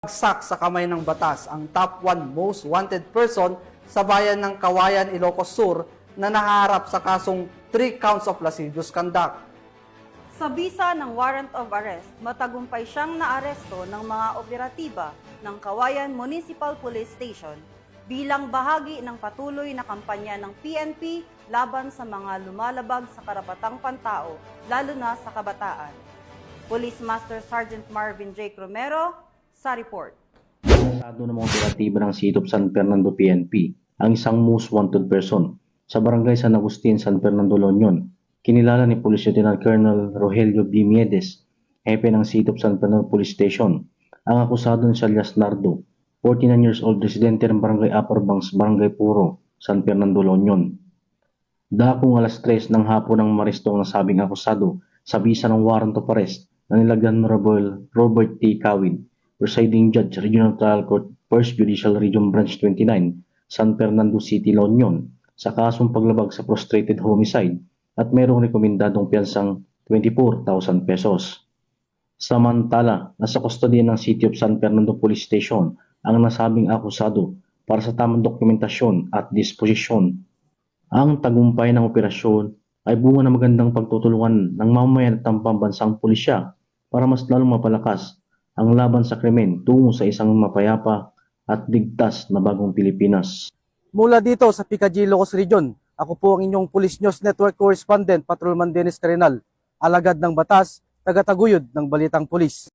Bagsak sa kamay ng batas ang top 1 most wanted person sa bayan ng Kawayan, Ilocos Sur na naharap sa kasong 3 counts of lascivious conduct. Sa bisa ng warrant of arrest, matagumpay siyang naaresto ng mga operatiba ng Kawayan Municipal Police Station bilang bahagi ng patuloy na kampanya ng PNP laban sa mga lumalabag sa karapatang pantao, lalo na sa kabataan. Police Master Sergeant Marvin J. Romero, sa report. Estado ng mga operatiba ng City of San Fernando PNP ang isang most wanted person sa barangay San Agustin, San Fernando, La Union. Kinilala ni Police Lieutenant Colonel Rogelio B. Miedes, hepe ng City of San Fernando Police Station. Ang akusado ni Alias Nardo, 49 years old, residente ng barangay Upper Banks, Barangay Puro, San Fernando, La Union. Dakong alas 3 ng hapon ng maristong nasabing akusado sa bisa ng warrant of arrest na nilagyan Honorable Robert T. Kawin, Presiding Judge, Regional Trial Court, 1st Judicial Region Branch 29, San Fernando City, La Union, sa kasong paglabag sa prostrated homicide at mayroong rekomendadong piyansang 24,000 pesos. Samantala, nasa kustodiya ng City of San Fernando Police Station ang nasabing akusado para sa tamang dokumentasyon at disposisyon. Ang tagumpay ng operasyon ay bunga ng magandang pagtutulungan ng mamamayan at ng pambansang pulisya para mas lalong mapalakas ang laban sa krimen tungo sa isang mapayapa at ligtas na bagong Pilipinas. Mula dito sa PKG Ilocos Region, ako po ang inyong Police News Network Correspondent, Patrolman Dennis Carenal, alagad ng batas, tagataguyod ng Balitang Pulis.